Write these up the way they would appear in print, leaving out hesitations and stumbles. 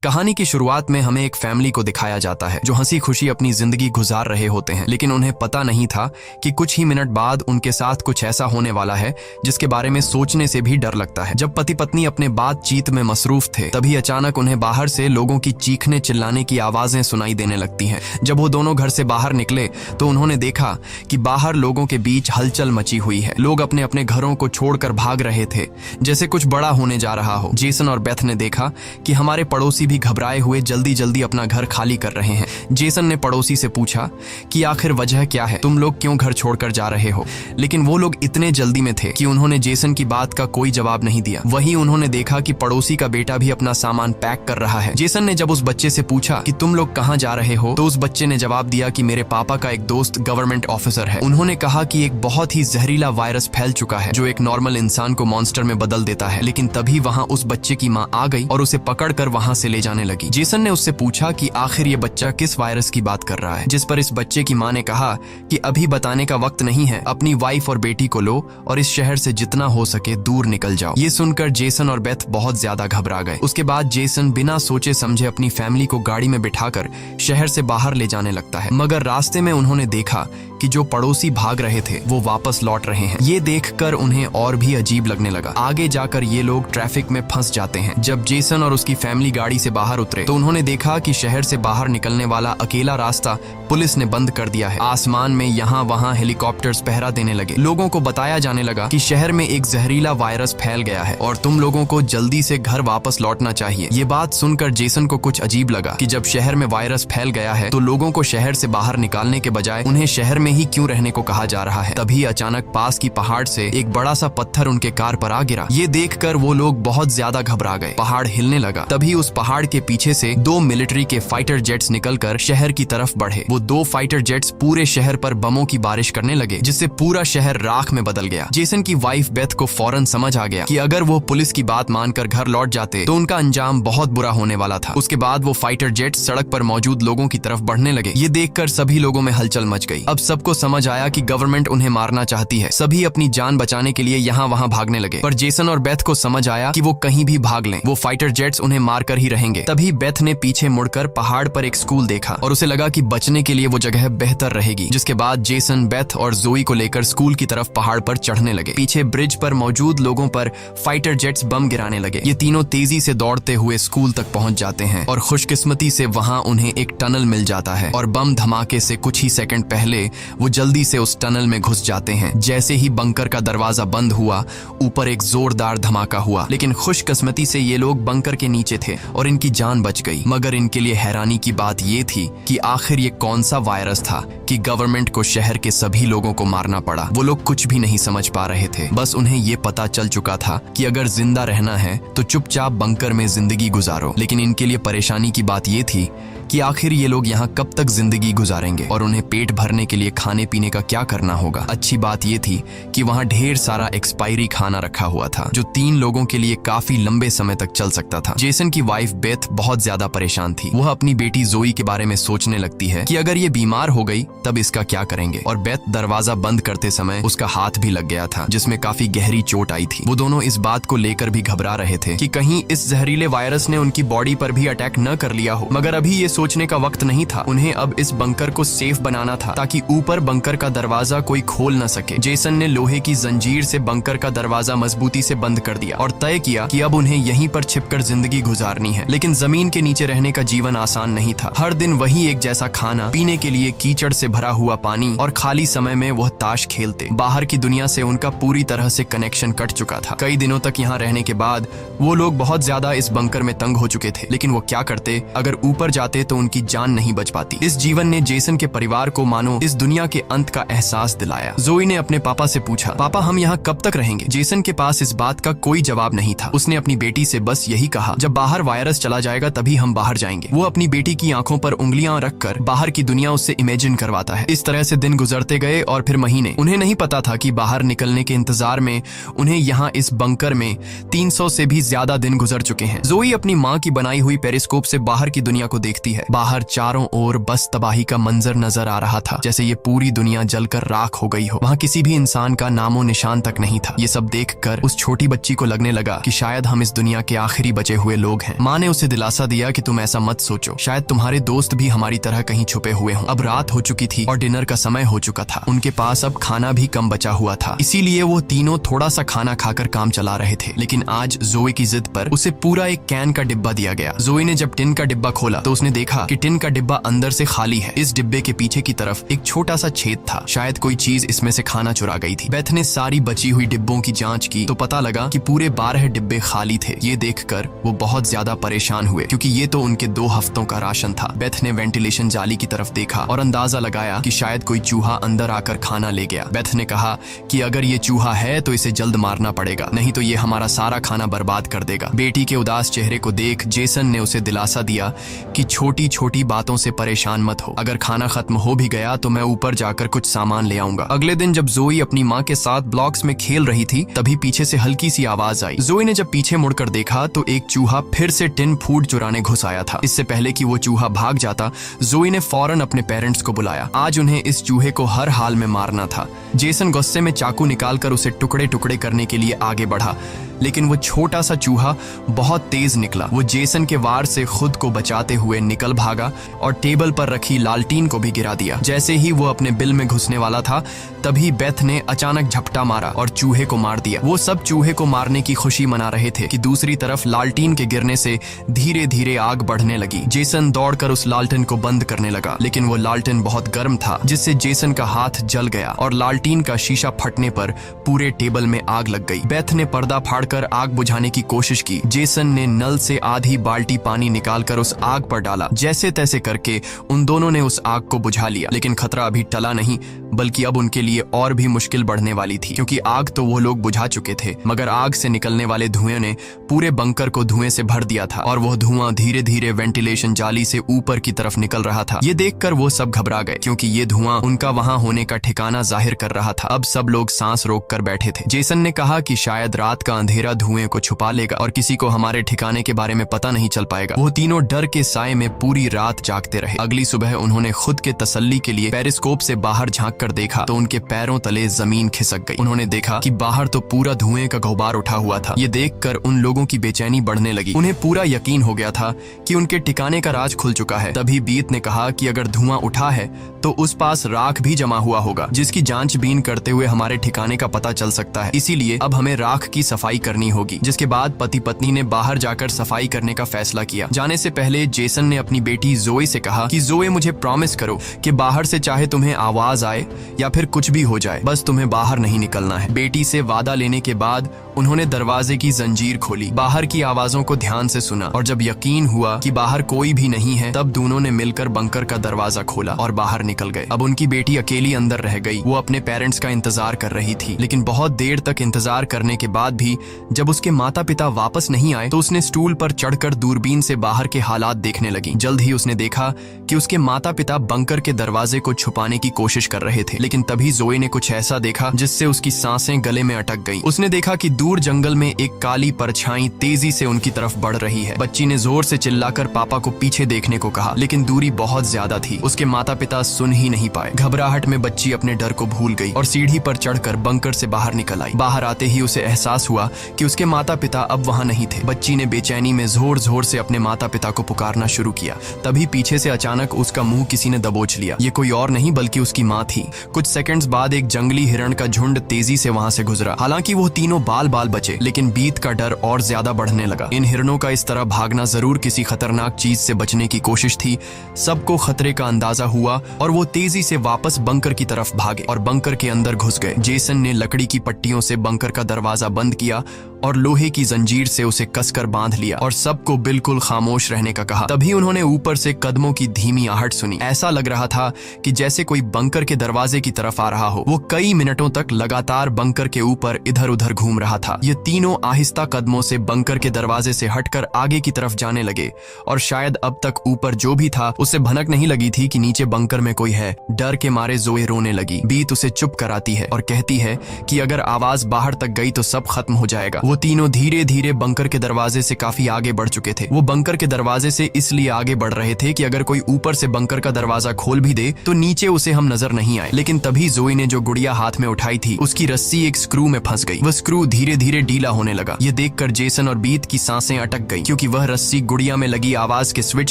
कहानी की शुरुआत में हमें एक फैमिली को दिखाया जाता है जो हंसी खुशी अपनी जिंदगी गुजार रहे होते हैं, लेकिन उन्हें पता नहीं था कि कुछ ही मिनट बाद उनके साथ कुछ ऐसा होने वाला है जिसके बारे में सोचने से भी डर लगता है। जब पति पत्नी अपने बातचीत में मसरूफ थे, तभी अचानक उन्हें बाहर से लोगों की चीखने चिल्लाने की आवाजें सुनाई देने लगती हैं। जब वो दोनों घर से बाहर निकले तो उन्होंने देखा कि बाहर लोगों के बीच हलचल मची हुई है। लोग अपने अपने घरों को छोड़कर भाग रहे थे, जैसे कुछ बड़ा होने जा रहा हो। जेसन और बेथ ने देखा कि हमारे पड़ोसी भी घबराए हुए जल्दी जल्दी अपना घर खाली कर रहे हैं। जेसन ने पड़ोसी से पूछा कि आखिर वजह क्या है, तुम लोग क्यों घर छोड़कर जा रहे हो? लेकिन वो लोग इतने जल्दी में थे कि उन्होंने जेसन की बात का कोई जवाब नहीं दिया। वहीं उन्होंने देखा कि पड़ोसी का बेटा भी अपना सामान पैक कर रहा है। जेसन ने जब उस बच्चे से पूछा कि तुम लोग कहाँ जा रहे हो, तो उस बच्चे ने जवाब दिया कि मेरे पापा का एक दोस्त गवर्नमेंट ऑफिसर है। उन्होंने कहा कि एक बहुत ही जहरीला वायरस फैल चुका है जो एक नॉर्मल इंसान को मॉन्स्टर में बदल देता है। लेकिन तभी वहाँ उस बच्चे की माँ आ गई और उसे पकड़कर वहाँ से ले जाने लगी। जेसन ने उससे पूछा कि आखिर ये बच्चा किस वायरस की बात कर रहा है, जिस पर इस बच्चे की माँ ने कहा कि अभी बताने का वक्त नहीं है, अपनी वाइफ और बेटी को लो और इस शहर से जितना हो सके दूर निकल जाओ। ये सुनकर जेसन और बेथ बहुत ज्यादा घबरा गए। उसके बाद जेसन बिना सोचे समझे अपनी फैमिली को गाड़ी में बिठाकर शहर से बाहर ले जाने लगता है। मगर रास्ते में उन्होंने देखा कि जो पड़ोसी भाग रहे थे वो वापस लौट रहे हैं। ये देखकर उन्हें और भी अजीब लगने लगा। आगे जाकर ये लोग ट्रैफिक में फंस जाते हैं। जब जेसन और उसकी फैमिली गाड़ी से बाहर उतरे तो उन्होंने देखा कि शहर से बाहर निकलने वाला अकेला रास्ता पुलिस ने बंद कर दिया है। आसमान में यहाँ वहाँ हेलीकॉप्टर्स पहरा देने लगे। लोगों को बताया जाने लगा कि शहर में एक जहरीला वायरस फैल गया है और तुम लोगों को जल्दी से घर वापस लौटना चाहिए। ये बात सुनकर जेसन को कुछ अजीब लगा कि जब शहर में वायरस फैल गया है तो लोगों को शहर से बाहर निकालने के बजाय उन्हें शहर में ही क्यों रहने को कहा जा रहा है। तभी अचानक पास की पहाड़ से एक बड़ा सा पत्थर उनके कार पर आ गिरा। ये देखकर वो लोग बहुत ज्यादा घबरा गए। पहाड़ हिलने लगा। तभी उस पहाड़ के पीछे से दो मिलिट्री के फाइटर जेट्स निकलकर शहर की तरफ बढ़े। वो दो फाइटर जेट्स पूरे शहर पर बमों की बारिश करने लगे, जिससे पूरा शहर राख में बदल गया। जेसन की वाइफ बेथ को फौरन समझ आ गया कि अगर वो पुलिस की बात मानकर घर लौट जाते तो उनका अंजाम बहुत बुरा होने वाला था। उसके बाद वो फाइटर जेट्स सड़क पर मौजूद लोगों की तरफ बढ़ने लगे। ये देखकर सभी लोगों में हलचल मच गई। अब सबको समझ आया कि गवर्नमेंट उन्हें मारना चाहती है। सभी अपनी जान बचाने के लिए यहाँ वहाँ भागने लगे, पर जेसन और बेथ को समझ आया कि वो कहीं भी भाग लें, वो फाइटर जेट्स उन्हें मारकर ही रहेंगे। तभी बेथ ने पीछे मुड़कर पहाड़ पर एक स्कूल देखा और उसे लगा कि बचने के लिए वो जगह बेहतर रहेगी। जिसके बाद जेसन बेथ और जोई को लेकर स्कूल की तरफ पहाड़ पर चढ़ने लगे। पीछे ब्रिज पर मौजूद लोगों पर फाइटर जेट्स बम गिराने लगे। ये तीनों तेजी से दौड़ते हुए स्कूल तक पहुंच जाते हैं और खुशकिस्मती से वहां उन्हें एक टनल मिल जाता है और बम धमाके से कुछ ही सेकंड पहले वो जल्दी से उस टनल में घुस जाते हैं। जैसे ही बंकर का दरवाजा बंद हुआ, ऊपर एक जोरदार धमाका हुआ, लेकिन खुशकिस्मती से ये लोग बंकर के नीचे थे और इनकी जान बच गई। मगर इनके लिए हैरानी की बात ये थी कि आखिर ये कौन सा वायरस था कि गवर्नमेंट को शहर के सभी लोगों को मारना पड़ा। वो लोग कुछ भी नहीं समझ पा रहे थे। बस उन्हें ये पता चल चुका था कि अगर जिंदा रहना है तो चुपचाप बंकर में जिंदगी गुजारो। लेकिन इनके लिए परेशानी की बात ये थी कि आखिर ये लोग यहाँ कब तक जिंदगी गुजारेंगे और उन्हें पेट भरने के लिए खाने पीने का क्या करना होगा। अच्छी बात ये थी कि वहाँ ढेर सारा एक्सपायरी खाना रखा हुआ था जो 3 लोगों के लिए काफी लंबे समय तक चल सकता था। जेसन की वाइफ बेथ बहुत ज्यादा परेशान थी। वह अपनी बेटी जोई के बारे में सोचने लगती है कि अगर ये बीमार हो गई तब इसका क्या करेंगे। और बेथ दरवाजा बंद करते समय उसका हाथ भी लग गया था, जिसमें काफी गहरी चोट आई थी। वो दोनों इस बात को लेकर भी घबरा रहे थे कि कहीं इस जहरीले वायरस ने उनकी बॉडी पर भी अटैक न कर लिया हो। मगर अभी ये सोचने का वक्त नहीं था। उन्हें अब इस बंकर को सेफ बनाना था ताकि ऊपर बंकर का दरवाजा कोई खोल न सके। जेसन ने लोहे की जंजीर से बंकर का दरवाजा मजबूती से बंद कर दिया और तय किया कि अब उन्हें यहीं पर छिपकर जिंदगी गुजारनी है। लेकिन जमीन के नीचे रहने का जीवन आसान नहीं था। हर दिन वही एक जैसा खाना, पीने के लिए कीचड़ से भरा हुआ पानी और खाली समय में वह ताश खेलते। बाहर की दुनिया से उनका पूरी तरह से कनेक्शन कट चुका था। कई दिनों तक यहाँ रहने के बाद वो लोग बहुत ज्यादा इस बंकर में तंग हो चुके थे। लेकिन वो क्या करते? अगर ऊपर जाते तो उनकी जान नहीं बच पाती। इस जीवन ने जेसन के परिवार को मानो इस दुनिया के अंत का एहसास दिलाया। जोई ने अपने पापा से पूछा, पापा हम यहाँ कब तक रहेंगे? जेसन के पास इस बात का कोई जवाब नहीं था। उसने अपनी बेटी से बस यही कहा, जब बाहर वायरस चला जाएगा तभी हम बाहर जाएंगे। वो अपनी बेटी की आंखों पर उंगलियां रखकर बाहर की दुनिया उससे इमेजिन करवाता है। इस तरह से दिन गुजरते गए और फिर महीने। उन्हें नहीं पता था कि बाहर निकलने के इंतजार में उन्हें यहाँ इस बंकर में 300 से भी ज्यादा दिन गुजर चुके हैं। जोई अपनी माँ की बनाई हुई पेरिस्कोप से बाहर की दुनिया को देखती है। है। बाहर चारों ओर बस तबाही का मंजर नजर आ रहा था, जैसे ये पूरी दुनिया जलकर राख हो गई हो। वहाँ किसी भी इंसान का नामो निशान तक नहीं था। ये सब देखकर उस छोटी बच्ची को लगने लगा कि शायद हम इस दुनिया के आखिरी बचे हुए लोग हैं। माँ ने उसे दिलासा दिया कि तुम ऐसा मत सोचो, शायद तुम्हारे दोस्त भी हमारी तरह कहीं छुपे हुए हों। अब रात हो चुकी थी और डिनर का समय हो चुका था। उनके पास अब खाना भी कम बचा हुआ था, इसीलिए वो तीनों थोड़ा सा खाना खाकर काम चला रहे थे। लेकिन आज जोए की जिद पर उसे पूरा एक कैन का डिब्बा दिया गया। जोए ने जब टिन का डिब्बा खोला तो उसने देखा कि टिन का डिब्बा अंदर से खाली है। इस डिब्बे के पीछे की तरफ एक छोटा सा छेद था, शायद कोई चीज इसमें से खाना चुरा गई थी। बेथ ने सारी बची हुई डिब्बों की जांच की तो पता लगा कि पूरे 12 डिब्बे खाली थे। ये देखकर वो बहुत ज्यादा परेशान हुए, क्योंकि ये तो उनके 2 हफ्तों का राशन था। बेथ ने वेंटिलेशन जाली की तरफ देखा और अंदाजा लगाया कि शायद कोई चूहा अंदर आकर खाना ले गया। बेथ ने कहा कि अगर ये चूहा है तो इसे जल्द मारना पड़ेगा, नहीं तो ये हमारा सारा खाना बर्बाद कर देगा। बेटी के उदास चेहरे को देख जेसन ने उसे दिलासा दिया कि छोटी छोटी बातों से परेशान मत हो, अगर खाना खत्म हो भी गया तो मैं ऊपर जाकर कुछ सामान ले आऊंगा। अगले दिन जब जोई अपनी माँ के साथ ब्लॉक्स में खेल रही थी तभी पीछे से हल्की सी आवाज आई। जोई ने जब पीछे मुड़कर देखा तो एक चूहा फिर से टिन फूड चुराने घुस आया था। इससे पहले कि वो चूहा भाग जाता, जोई ने फौरन अपने पेरेंट्स को बुलाया। आज उन्हें इस चूहे को हर हाल में मारना था। जेसन गुस्से में चाकू निकालकर उसे टुकड़े टुकड़े करने के लिए आगे बढ़ा, लेकिन वो छोटा सा चूहा बहुत तेज निकला। वो जेसन के वार से खुद को बचाते हुए निकल भागा और टेबल पर रखी लालटीन को भी गिरा दिया। जैसे ही वो अपने बिल में घुसने वाला था तभी बेथ ने अचानक झपटा मारा और चूहे को मार दिया। वो सब चूहे को मारने की खुशी मना रहे थे कि दूसरी तरफ लालटीन के गिरने से धीरे धीरे आग बढ़ने लगी। जेसन दौड़कर उस लालटेन को बंद करने लगा, लेकिन वो लालटेन बहुत गर्म था, जिससे जेसन का हाथ जल गया और लालटीन का शीशा फटने पर पूरे टेबल में आग लग गई। बेथ ने पर्दा फाड़कर आग बुझाने की कोशिश की। जेसन ने नल से आधी बाल्टी पानी निकालकर उस आग पर डाला। जैसे तैसे करके उन दोनों ने उस आग को बुझा लिया, लेकिन खतरा अभी टला नहीं, बल्कि अब उनके लिए और भी मुश्किल बढ़ने वाली थी, क्योंकि आग तो वो लोग बुझा चुके थे, मगर आग से निकलने वाले धुएं ने पूरे बंकर को धुएं से भर दिया था और वह धुआं धीरे धीरे वेंटिलेशन जाली से ऊपर की तरफ निकल रहा था। ये देखकर वो सब घबरा गए, क्योंकि ये धुआं उनका वहां होने का ठिकाना जाहिर कर रहा था। अब सब लोग सांस रोककर बैठे थे। जेसन ने कहा कि शायद रात का अंधेरा धुएं को छुपा लेगा और किसी को हमारे ठिकाने के बारे में पता नहीं चल पाएगा। वो तीनों डर के साए में पूरी रात जागते रहे। अगली सुबह उन्होंने खुद के तसल्ली के लिए पेरिस्कोप से बाहर झांक कर देखा तो उनके पैरों तले जमीन खिसक गई। उन्होंने देखा कि बाहर तो पूरा धुएं का गुब्बार उठा हुआ था। ये देखकर उन लोगों की बेचैनी बढ़ने लगी। उन्हें पूरा यकीन हो गया था कि उनके ठिकाने का राज खुल चुका है। तभी बीत ने कहा कि अगर धुआं उठा है तो उस पास राख भी जमा हुआ होगा, जिसकी जांचबीन करते हुए हमारे ठिकाने का पता चल सकता है। इसीलिए अब हमें राख की सफाई करनी होगी। जिसके बाद पति पत्नी ने बाहर जाकर सफाई करने का फैसला किया। जाने से पहले जेसन ने अपनी बेटी जोए से कहा कि जोए, मुझे प्रॉमिस करो कि बाहर से चाहे तुम्हें आवाज आए या फिर कुछ भी हो जाए, बस तुम्हें बाहर नहीं निकलना है। बेटी से वादा लेने के बाद उन्होंने दरवाजे की जंजीर खोली, बाहर की आवाजों को ध्यान से सुना और जब यकीन हुआ कि बाहर कोई भी नहीं है तब दोनों ने मिलकर बंकर का दरवाजा खोला और बाहर निकल गए। अब उनकी बेटी अकेली अंदर रह गई। वो अपने पेरेंट्स का इंतजार कर रही थी, लेकिन बहुत देर तक इंतजार करने के बाद भी जब उसके माता पिता वापस नहीं आए तो उसने स्टूल पर चढ़कर दूरबीन से बाहर के हालात देखने लगी। जल्द ही उसने देखा कि उसके माता पिता बंकर के दरवाजे को छुपाने की कोशिश कर रहे थे, लेकिन तभी जोए ने कुछ ऐसा देखा जिससे उसकी सांसें गले में अटक गईं। उसने देखा कि दूर जंगल में एक काली परछाई तेजी से उनकी तरफ बढ़ रही है। बच्ची ने जोर से चिल्लाकर पापा को पीछे देखने को कहा, लेकिन दूरी बहुत ज्यादा थी। उसके माता पिता सुन ही नहीं पाए। घबराहट में बच्ची अपने डर को भूल गई और सीढ़ी पर चढ़कर बंकर से बाहर निकल आई। बाहर आते ही उसे एहसास हुआ कि उसके माता पिता अब वहां नहीं थे। बच्ची ने बेचैनी में जोर जोर से अपने माता पिता को पुकारना शुरू किया। तभी पीछे से अचानक उसका मुंह किसी ने दबोच लिया। ये कोई और नहीं बल्कि उसकी माँ थी। कुछ सेकंड्स बाद एक जंगली हिरण का झुंड तेजी से वहां से गुजरा। हालांकि वो तीनों बाल बाल बचे, लेकिन बीत का डर और ज्यादा बढ़ने लगा। इन हिरणों का इस तरह भागना जरूर किसी खतरनाक चीज से बचने की कोशिश थी। सबको खतरे का अंदाजा हुआ और वो तेजी से वापस बंकर की तरफ भागे और बंकर के अंदर घुस गए। जेसन ने लकड़ी की पट्टियों से बंकर का दरवाजा बंद किया और लोहे की जंजीर से उसे कसकर बांध लिया और सबको बिल्कुल खामोश रहने का कहा। तभी उन्होंने ऊपर से कदमों की धीमी आहट सुनी। ऐसा लग रहा था कि जैसे कोई बंकर के दरवाजे की तरफ आ रहा हो। वो कई मिनटों तक लगातार बंकर के ऊपर इधर उधर घूम रहा था। ये तीनों आहिस्ता कदमों से बंकर के दरवाजे से हटकर आगे की तरफ जाने लगे और शायद अब तक ऊपर जो भी था उसे भनक नहीं लगी थी कि नीचे बंकर में कोई है। डर के मारे जोए रोने लगी। बीत उसे चुप कराती है और कहती है कि अगर आवाज बाहर तक गई तो सब खत्म हो जाए। जाएगा। वो तीनों धीरे धीरे बंकर के दरवाजे से काफी आगे बढ़ चुके थे। वो बंकर के दरवाजे से इसलिए आगे बढ़ रहे थे कि अगर कोई ऊपर से बंकर का दरवाजा खोल भी दे तो नीचे उसे हम नजर नहीं आए। लेकिन तभी जोई ने जो गुड़िया हाथ में उठाई थी उसकी रस्सी एक स्क्रू में फंस गई। वह स्क्रू धीरे धीरे ढीला होने लगा। ये देखकर जेसन और बीत की सांसें अटक गई, क्योंकि वह रस्सी गुड़िया में लगी आवाज के स्विच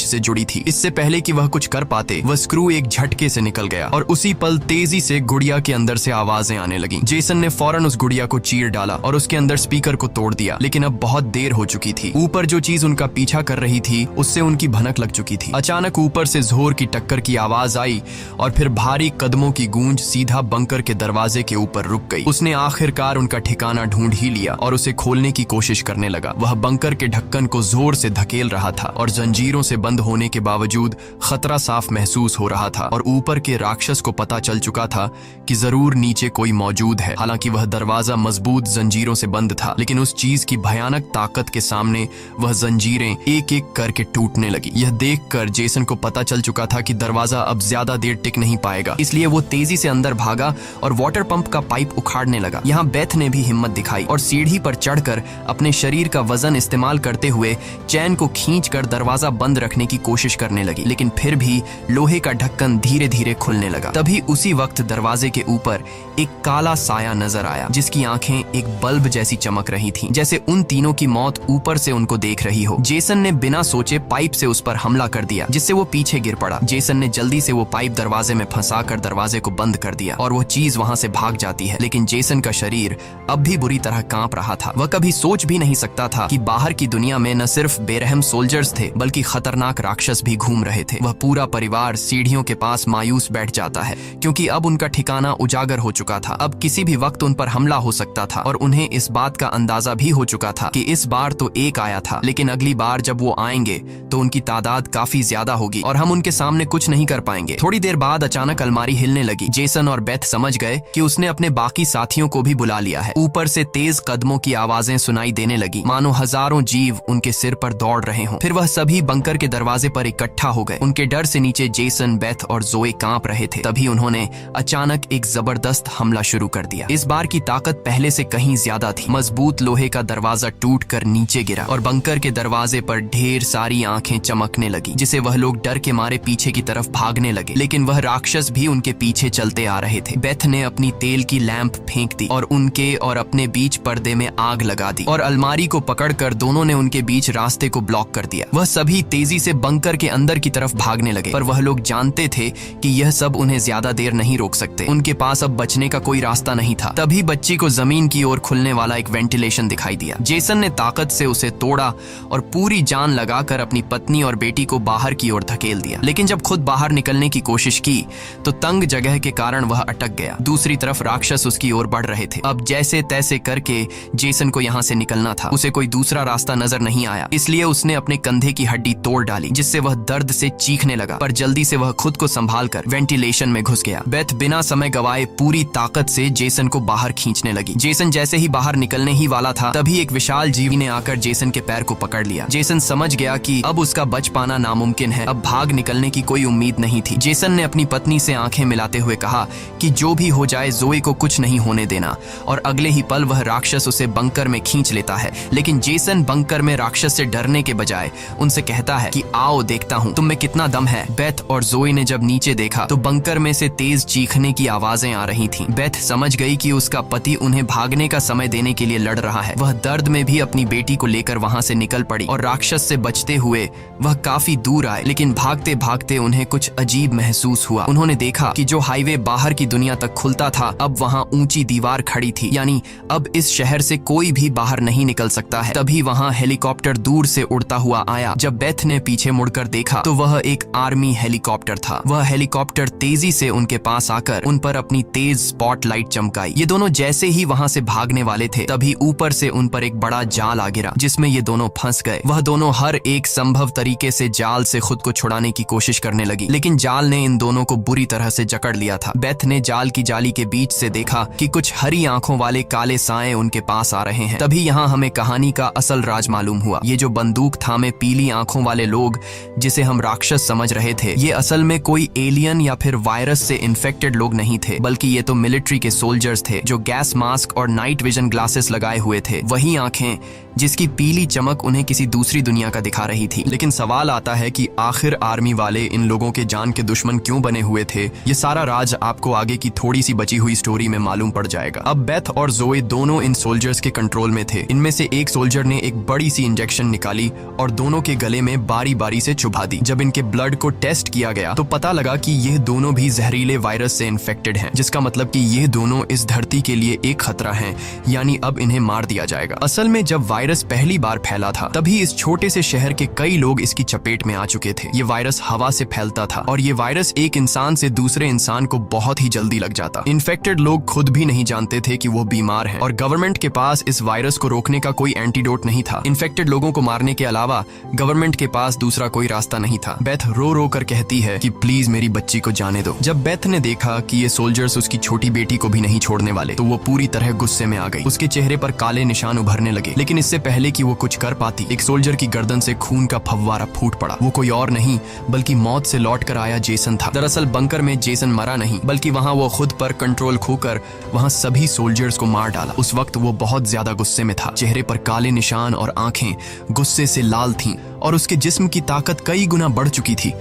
से जुड़ी थी। इससे पहले कि वह कुछ कर पाते, वह स्क्रू एक झटके से निकल गया और उसी पल तेजी से गुड़िया के अंदर से आवाजें आने लगी। जेसन ने फौरन उस गुड़िया को चीर डाला और उसके अंदर स्पीकर को तोड़ दिया। लेकिन अब बहुत देर हो चुकी थी। ऊपर जो चीज उनका पीछा कर रही थी उससे उनकी भनक लग चुकी थी। अचानक ऊपर से जोर की टक्कर की आवाज आई और फिर भारी कदमों की गूंज सीधा बंकर के दरवाजे के ऊपर रुक गई। उसने आखिरकार उनका ठिकाना ढूंढ ही लिया और उसे खोलने की कोशिश करने लगा। वह बंकर के ढक्कन को जोर से धकेल रहा था और जंजीरों से बंद होने के बावजूद खतरा साफ महसूस हो रहा था। और ऊपर के राक्षस को पता चल चुका था कि जरूर नीचे कोई मौजूद है। हालांकि वह दरवाजा मजबूत जंजीरों से बंद था, लेकिन उस चीज की भयानक ताकत के सामने वह जंजीरें एक एक करके टूटने लगी। यह देखकर जेसन को पता चल चुका था कि दरवाजा अब ज्यादा देर टिक नहीं पाएगा। इसलिए वो तेजी से अंदर भागा और वाटर पंप का पाइप उखाड़ने लगा। यहाँ बेथ ने भी हिम्मत दिखाई और सीढ़ी पर चढ़कर अपने शरीर का वजन इस्तेमाल करते हुए चैन को खींचकर दरवाजा बंद रखने की कोशिश करने लगी। लेकिन फिर भी लोहे का ढक्कन धीरे धीरे खुलने लगा। तभी उसी वक्त दरवाजे के ऊपर एक काला साया नजर आया, जिसकी आंखें एक बल्ब जैसी चमक रही थीं, जैसे उन तीनों की मौत ऊपर से उनको देख रही हो। जेसन ने बिना सोचे पाइप से उस पर हमला कर दिया, जिससे वो पीछे गिर पड़ा। जेसन ने जल्दी से वो पाइप दरवाजे में फंसाकर दरवाजे को बंद कर दिया और वो चीज वहां से भाग जाती है। लेकिन जेसन का शरीर अब भी बुरी तरह कांप रहा था। वह कभी सोच भी नहीं सकता था कि बाहर की दुनिया में न सिर्फ बेरहम सोल्जर्स थे, बल्कि खतरनाक राक्षस भी घूम रहे थे। वह पूरा परिवार सीढ़ियों के पास मायूस बैठ जाता है, क्योंकि अब उनका ठिकाना उजागर हो चुका था। अब किसी भी वक्त उन पर हमला हो सकता था और उन्हें इस बात का अंदाजा भी हो चुका था कि इस बार तो एक आया था, लेकिन अगली बार जब वो आएंगे तो उनकी तादाद काफी ज्यादा होगी और हम उनके सामने कुछ नहीं कर पाएंगे। थोड़ी देर बाद अचानक अलमारी हिलने लगी। जेसन और बेथ समझ गए कि उसने अपने बाकी साथियों को भी बुला लिया है। ऊपर से तेज कदमों की आवाजें सुनाई देने लगी, मानो हजारों जीव उनके सिर पर दौड़ रहे हों। फिर वह सभी बंकर के दरवाजे पर इकट्ठा हो गए। उनके डर से नीचे जेसन, बेथ और जोए कांप रहे थे। तभी उन्होंने अचानक एक जबरदस्त हमला शुरू कर दिया। इस बार की ताकत पहले से कहीं ज्यादा थी। मजबूत लोहे का दरवाजा टूटकर नीचे गिरा और बंकर के दरवाजे पर ढेर सारी आंखें चमकने लगी, जिसे वह लोग डर के मारे पीछे की तरफ भागने लगे। लेकिन वह राक्षस भी उनके पीछे चलते आ रहे थे। बेथ ने अपनी तेल की लैंप फेंक दी और उनके और अपने बीच पर्दे में आग लगा दी और अलमारी को पकड़कर दोनों ने उनके बीच रास्ते को ब्लॉक कर दिया। वह सभी तेजी से बंकर के अंदर की तरफ भागने लगे, पर वह लोग जानते थे कि यह सब उन्हें ज्यादा देर नहीं रोक सकते। उनके पास अब बचने का कोई रास्ता नहीं था। तभी बच्ची को जमीन की ओर खुलने वाला एक वेंटिलेशन दिखाई दिया। जेसन ने ताकत से उसे तोड़ा और पूरी जान लगाकर अपनी पत्नी और बेटी को बाहर की ओर धकेल दिया। लेकिन जब खुद बाहर निकलने की कोशिश की तो तंग जगह के कारण वह अटक गया। दूसरी तरफ राक्षस उसकी ओर बढ़ रहे थे। अब जैसे तैसे करके जेसन को यहाँ से निकलना था। उसे कोई दूसरा रास्ता नजर नहीं आया, इसलिए उसने अपने कंधे की हड्डी तोड़ डाली, जिससे वह दर्द से चीखने लगा। पर जल्दी से वह खुद को संभालकर वेंटिलेशन में घुस गया। बेथ बिना समय गवाए पूरी ताकत से जेसन को बाहर खींचने लगी। जेसन जैसे ही बाहर निकलने ही वाला था, तभी एक विशाल जीवी ने आकर जेसन के पैर को पकड़ लिया। जेसन समझ गया कि अब उसका बच पाना नामुमकिन है। अब भाग निकलने की कोई उम्मीद नहीं थी। जेसन ने अपनी पत्नी से आंखें मिलाते हुए कहा कि जो भी हो जाए जोए को कुछ नहीं होने देना, और अगले ही पल वह राक्षस उसे बंकर में खींच लेता है। लेकिन जेसन बंकर में राक्षस से डरने के बजाय उनसे कहता है कि आओ देखता हूँ तुम में कितना दम है। बेथ और जोए ने जब नीचे देखा तो बंकर में से तेज चीखने की आवाजें आ रही थीं। बेथ समझ गई कि उसका पति उन्हें भागने का समय देने के लिए लड़ रहा है। वह दर्द में भी अपनी बेटी को लेकर वहां से निकल पड़ी और राक्षस से बचते हुए वह काफी दूर आए। लेकिन भागते भागते उन्हें कुछ अजीब महसूस हुआ। उन्होंने देखा कि जो हाईवे बाहर की दुनिया तक खुलता था, अब वहां ऊंची दीवार खड़ी थी, यानी अब इस शहर से कोई भी बाहर नहीं निकल सकता है। तभी वहां हेलीकॉप्टर दूर से उड़ता हुआ आया। जब बेथ ने पीछे मुड़कर देखा तो वह एक आर्मी हेलीकॉप्टर था। वह हेलीकॉप्टर तेजी से उनके पास आकर उन पर अपनी तेज स्पॉटलाइट चमकाई। ये दोनों जैसे ही वहां से भागने वाले थे, तभी ऊपर से उन पर एक बड़ा जाल आ गिरा, जिसमें ये दोनों फंस गए। वह दोनों हर एक संभव तरीके से जाल से खुद को छुड़ाने की कोशिश करने लगी, लेकिन जाल ने इन दोनों को बुरी तरह से जकड़ लिया था। बेथ ने जाल की जाली के बीच से देखा कि कुछ हरी आंखों वाले काले साए उनके पास आ रहे हैं। तभी यहाँ हमें कहानी का असल राज मालूम हुआ। ये जो बंदूक थामे पीली आंखों वाले लोग, जिसे हम राक्षस समझ रहे थे, ये असल में कोई एलियन या फिर वायरस से इन्फेक्टेड लोग नहीं थे, बल्कि ये तो मिलिट्री के सोल्जर्स थे जो गैस मास्क और नाइट विजन ग्लासेस लगाए हुए थे, वही आंखें जिसकी पीली चमक उन्हें किसी दूसरी दुनिया का दिखा रही थी। लेकिन सवाल आता है कि आखिर आर्मी वाले इन लोगों के जान के दुश्मन क्यों बने हुए थे। ये सारा राज आपको आगे की थोड़ी सी बची हुई स्टोरी में मालूम पड़ जाएगा। अब बेथ और जोए दोनों इन सोल्जर्स के कंट्रोल में थे। इनमें से एक सोल्जर ने एक बड़ी सी इंजेक्शन निकाली और दोनों के गले में बारी बारी से चुभा दी। जब इनके ब्लड को टेस्ट किया गया तो पता लगा कि ये दोनों भी जहरीले वायरस से इन्फेक्टेड हैं, जिसका मतलब कि ये दोनों इस धरती के लिए एक खतरा हैं, यानी अब इन्हें मार दिया जाएगा। असल में जब वायरस पहली बार फैला था तभी इस छोटे से शहर के कई लोग इसकी चपेट में आ चुके थे। ये वायरस हवा से फैलता था और ये वायरस एक इंसान से दूसरे इंसान को बहुत ही जल्दी लग जाता। इन्फेक्टेड लोग खुद भी नहीं जानते थे कि वो बीमार हैं और गवर्नमेंट के पास इस वायरस को रोकने का कोई एंटीडोट नहीं था। इन्फेक्टेड लोगों को मारने के अलावा गवर्नमेंट के पास दूसरा कोई रास्ता नहीं था। बेथ रो रो कर कहती है कि प्लीज मेरी बच्ची को जाने दो। जब बेथ ने देखा कि ये सोल्जर्स उसकी छोटी बेटी को भी नहीं छोड़ने वाले तो वो पूरी तरह गुस्से में आ गई। उसके चेहरे पर काले निशान उभरने लगे, लेकिन इससे पहले कि वो कुछ कर पाती एक सोल्जर की गर्दन से खून का फव्वारा फूट पड़ा। वो कोई और नहीं बल्कि मौत से लौट कर आया जेसन था। दरअसल बंकर में जेसन मरा नहीं बल्कि वहां वो खुद पर कंट्रोल खोकर वहां सभी सोल्जर्स को मार डाला। उस वक्त वो बहुत ज्यादा गुस्से में था। चेहरे पर काले निशान और आंखें गुस्से से लाल थीं और उसके जिस्म की ताकत कई गुना बढ़ चुकी थी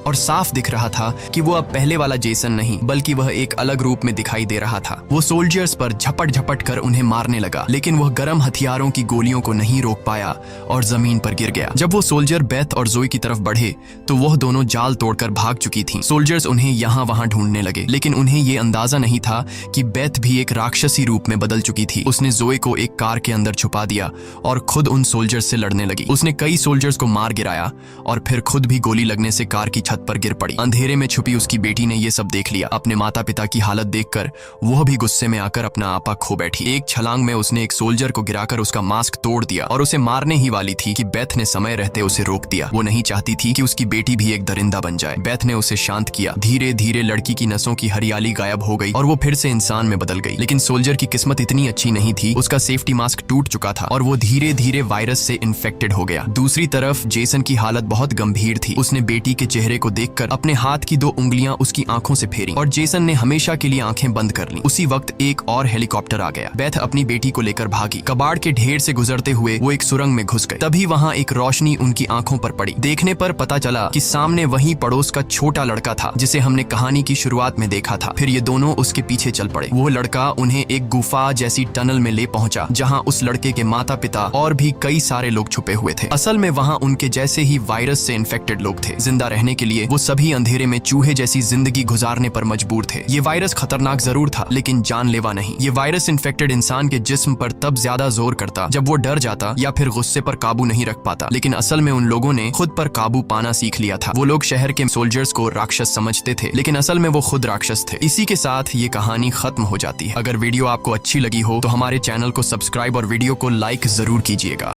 और साफ दिख रहा था कि वो अब पहले वाला जेसन नहीं बल्कि वह एक अलग रूप में दिखाई दे रहा था। वो सोल्जर्स पर झपट झपट कर उन्हें मारने लगा, लेकिन वह गर्म हथियारों की गोलियों को नहीं रोक पाया और जमीन पर गिर गया। जब वो सोल्जर बेथ और जोई की तरफ बढ़े तो वह दोनों जाल तोड़कर भाग चुकी थीं। सोल्जर्स उन्हें यहाँ वहां ढूंढने लगे, लेकिन उन्हें ये अंदाजा नहीं था कि बेथ भी एक राक्षसी रूप में बदल चुकी थी। उसने जोई को एक कार के अंदर छुपा दिया और खुद उन सोल्जर्स से लड़ने लगी। उसने कई सोल्जर्स को मार गिराया और फिर खुद भी गोली लगने से कार की छत पर गिर पड़ी। अंधेरे में छुपी उसकी बेटी ने यह सब देख लिया। अपने माता पिता की हालत देखकर वह भी गुस्से में आकर अपना आपा खो बैठी। एक छलांग में उसने एक सोल्जर को गिराकर उसका मास्क तोड़ दिया और उसे मारने ही वाली थी कि बेथ ने समय रहते उसे रोक दिया। वो नहीं चाहती थी कि उसकी बेटी भी एक दरिंदा बन जाए। बेथ ने उसे शांत किया। धीरे धीरे लड़की की नसों की हरियाली गायब हो गई और वो फिर से इंसान में बदल गई। लेकिन सोल्जर की किस्मत इतनी अच्छी नहीं थी। उसका सेफ्टी मास्क टूट चुका था और वो धीरे धीरे वायरस से इन्फेक्टेड हो गया। दूसरी तरफ जेसन की हालत बहुत गंभीर थी। उसने बेटी के चेहरे को देखकर अपने हाथ की 2 उंगलियां उसकी आंखों से फेरी और जेसन ने हमेशा के लिए आंखें बंद कर लीं। उसी वक्त एक और हेलीकॉप्टर आ गया। बेथ अपनी बेटी को लेकर भागी। कबाड़ के ढेर से गुजरते हुए वो एक सुरंग में घुस गए। तभी वहां एक रोशनी उनकी आंखों पर पड़ी। देखने पर पता चला कि सामने वही पड़ोस का छोटा लड़का था जिसे हमने कहानी की शुरुआत में देखा था। फिर ये दोनों उसके पीछे चल पड़े। वो लड़का उन्हें एक गुफा जैसी टनल में ले पहुंचा जहां उस लड़के के माता पिता और भी कई सारे लोग छुपे हुए थे। असल में वहां उनके जैसे ही वायरस से इन्फेक्टेड लोग थे। जिंदा रहने के लिए वो सभी अंधेरे में चूहे जैसी जिंदगी गुजारने पर मजबूर थे। ये वायरस खतरनाक जरूर था लेकिन जानलेवा नहीं। ये वायरस इन्फेक्टेड इंसान के जिस्म पर तब ज्यादा जोर करता जब वो डर जाता या फिर गुस्से पर काबू नहीं रख पाता। लेकिन असल में उन लोगों ने खुद पर काबू पाना सीख लिया था। वो लोग शहर के सोल्जर्स को राक्षस समझते थे लेकिन असल में वो खुद राक्षस थे। इसी के साथ ये कहानी खत्म हो जाती है। अगर वीडियो आपको अच्छी लगी हो तो हमारे चैनल को सब्सक्राइब और वीडियो को लाइक जरूर कीजिएगा।